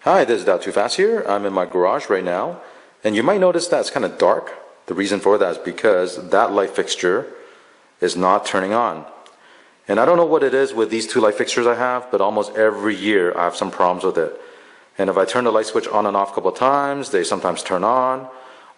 Hi, this is Too Fast here. I'm in my garage right now, and you might notice that it's kind of dark. The reason for that is because that light fixture is not turning on. And I don't know what it is with these two light fixtures I have, but almost every year I have some problems with it. And if I turn the light switch on and off a couple of times, they sometimes turn on.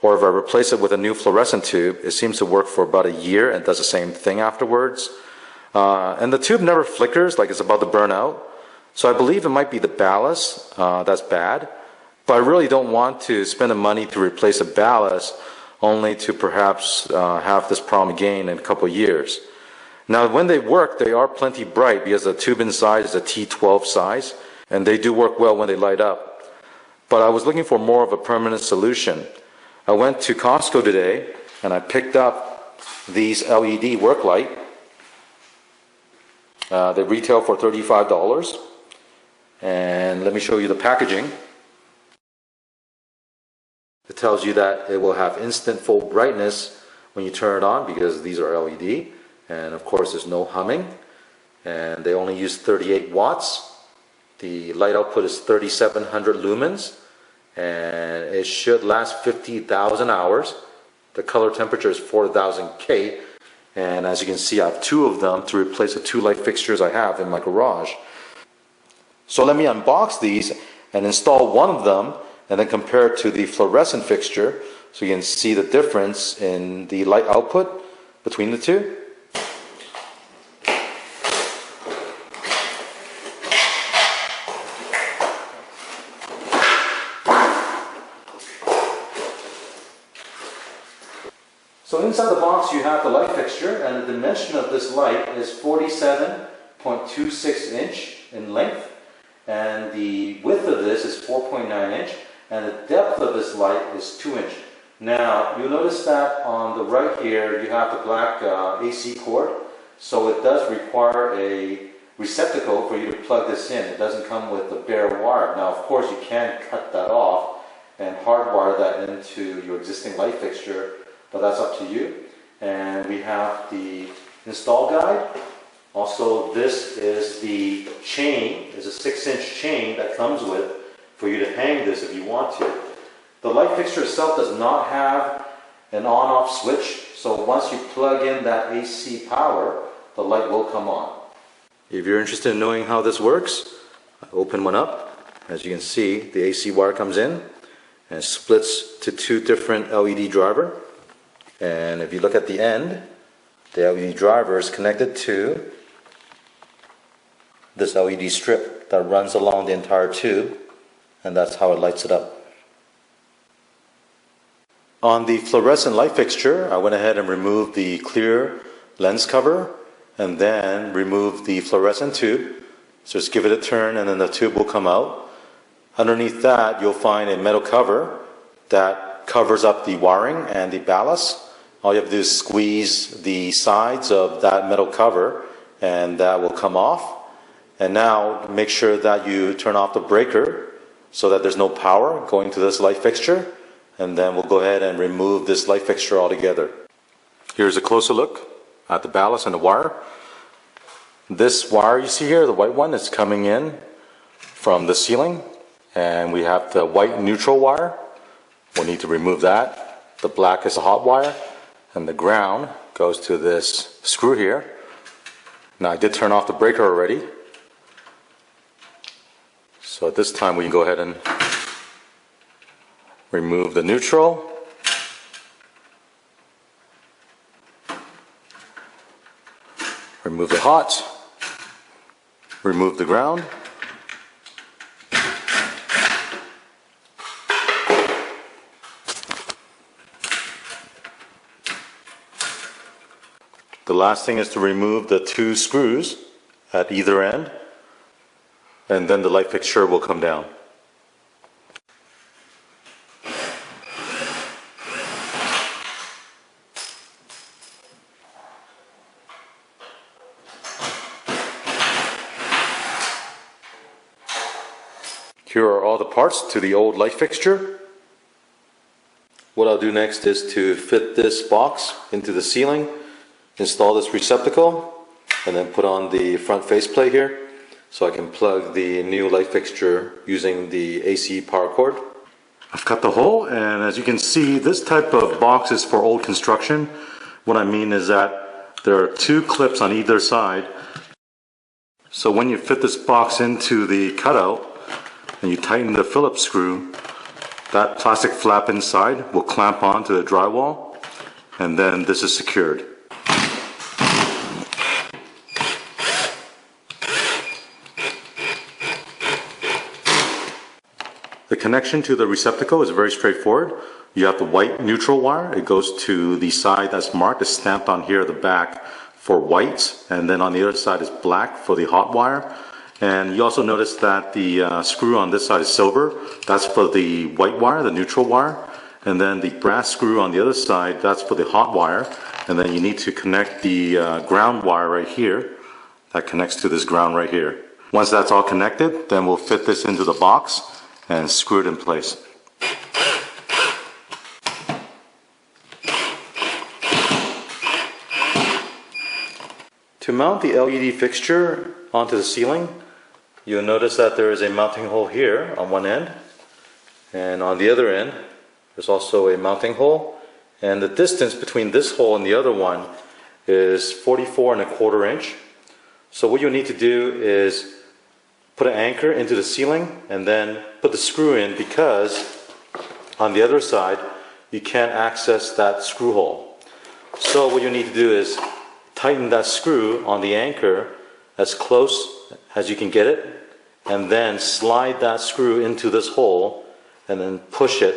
Or if I replace it with a new fluorescent tube, it seems to work for about a year and does the same thing afterwards. And the tube never flickers like it's about to burn out. So I believe it might be the ballast that's bad. But I really don't want to spend the money to replace a ballast only to perhaps have this problem again in a couple of years. Now when they work, they are plenty bright because the tube inside is a T12 size, and they do work well when they light up. But I was looking for more of a permanent solution. I went to Costco today and I picked up these LED work light. They retail for $35. And let me show you the packaging. It tells you that it will have instant full brightness when you turn it on because these are LED. And of course there's no humming. And they only use 38 watts. The light output is 3,700 lumens. And it should last 50,000 hours. The color temperature is 4,000 K. And as you can see, I have two of them to replace the two light fixtures I have in my garage. So let me unbox these and install one of them and then compare it to the fluorescent fixture so you can see the difference in the light output between the two. So inside the box you have the light fixture, and the dimension of this light is 47.26 inch in length, and the width of this is 4.9 inch, and the depth of this light is 2 inch. Now you'll notice that on the right here you have the black AC cord, so it does require a receptacle for you to plug this in. It doesn't come with the bare wire. Now of course you can cut that off and hardwire that into your existing light fixture, but that's up to you. And we have the install guide. Also, this is the chain. It's a 6-inch chain that comes with for you to hang this if you want to. The light fixture itself does not have an on-off switch, so once you plug in that AC power, the light will come on. If you're interested in knowing how this works, I open one up. As you can see, the AC wire comes in and splits to two different LED driver. And if you look at the end, the LED driver is connected to this LED strip that runs along the entire tube, and that's how it lights it up. On the fluorescent light fixture, I went ahead and removed the clear lens cover and then removed the fluorescent tube. So just give it a turn and then the tube will come out. Underneath that you'll find a metal cover that covers up the wiring and the ballast. All you have to do is squeeze the sides of that metal cover and that will come off. And now make sure that you turn off the breaker so that there's no power going to this light fixture. And then we'll go ahead and remove this light fixture altogether. Here's a closer look at the ballast and the wire. This wire you see here, the white one, is coming in from the ceiling. And we have the white neutral wire. We'll need to remove that. The black is a hot wire. And the ground goes to this screw here. Now I did turn off the breaker already. So at this time we can go ahead and remove the neutral. Remove the hot. Remove the ground. The last thing is to remove the two screws at either end, and then the light fixture will come down. Here are all the parts to the old light fixture. What I'll do next is to fit this box into the ceiling, install this receptacle, and then put on the front faceplate here. so I can plug the new light fixture using the AC power cord. I've cut the hole, and as you can see, this type of box is for old construction. What I mean is that there are two clips on either side. So when you fit this box into the cutout and you tighten the Phillips screw, that plastic flap inside will clamp onto the drywall, and then this is secured. The connection to the receptacle is very straightforward. You have the white neutral wire. It goes to the side that's marked. It's stamped on here at the back for whites, and then on the other side is black for the hot wire. And you also notice that the screw on this side is silver. That's for the white wire, the neutral wire. And then the brass screw on the other side, that's for the hot wire. And then you need to connect the ground wire right here. That connects to this ground right here. Once that's all connected, then we'll fit this into the box and screw it in place. To mount the LED fixture onto the ceiling, you'll notice that there is a mounting hole here on one end, and on the other end there's also a mounting hole, and the distance between this hole and the other one is 44¼ inch. So what you'll need to do is put an anchor into the ceiling and then put the screw in, because on the other side you can't access that screw hole. So what you need to do is tighten that screw on the anchor as close as you can get it, and then slide that screw into this hole and then push it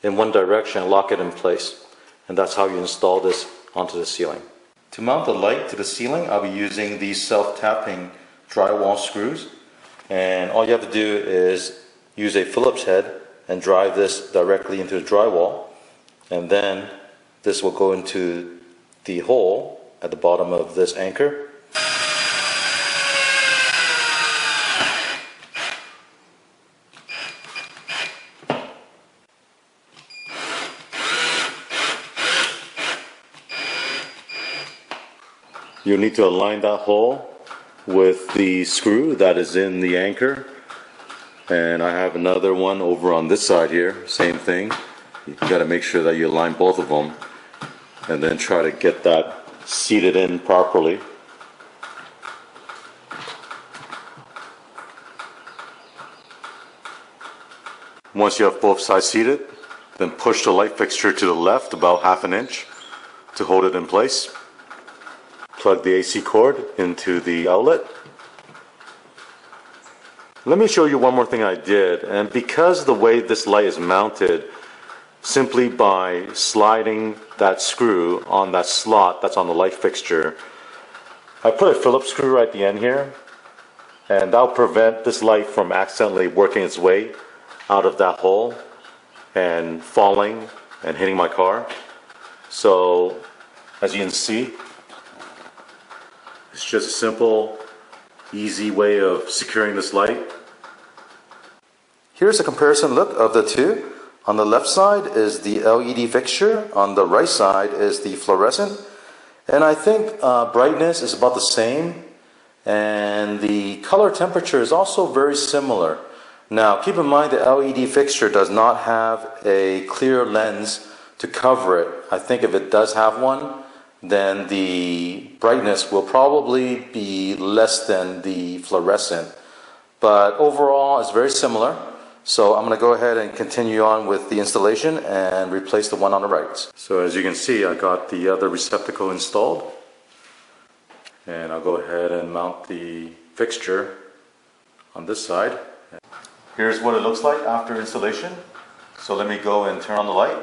in one direction and lock it in place. And that's how you install this onto the ceiling. To mount the light to the ceiling, I'll be using these self-tapping drywall screws. And all you have to do is use a Phillips head and drive this directly into the drywall, and then this will go into the hole at the bottom of this anchor. You'll need to align that hole with the screw that is in the anchor, and I have another one over on this side here, same thing. You got to make sure that you align both of them and then try to get that seated in properly. Once you have both sides seated, then push the light fixture to the left about ½ inch to hold it in place. Plug the AC cord into the outlet. Let me show you one more thing I did, and because the way this light is mounted, simply by sliding that screw on that slot that's on the light fixture, I put a Phillips screw right at the end here, and that'll prevent this light from accidentally working its way out of that hole and falling and hitting my car. So as you can see, it's just a simple, easy way of securing this light. Here's a comparison look of the two. On the left side is the LED fixture, on the right side is the fluorescent. And I think brightness is about the same, and the color temperature is also very similar. Now keep in mind the LED fixture does not have a clear lens to cover it. I think if it does have one, then the brightness will probably be less than the fluorescent. But overall, it's very similar. So I'm going to go ahead and continue on with the installation and replace the one on the right. So as you can see, I got the other receptacle installed. And I'll go ahead and mount the fixture on this side. Here's what it looks like after installation. So let me go and turn on the light.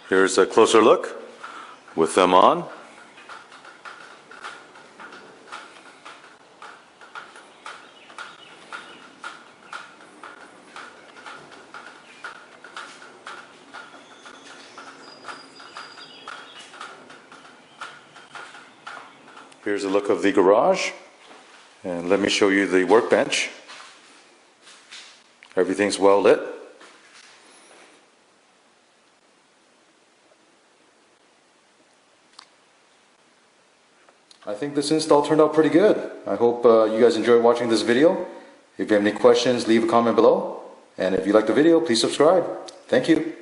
Here's a closer look with them on. Here's a look of the garage, and let me show you the workbench. Everything's well lit. I think this install turned out pretty good. I hope you guys enjoyed watching this video. If you have any questions, leave a comment below. And if you like the video, please subscribe. Thank you.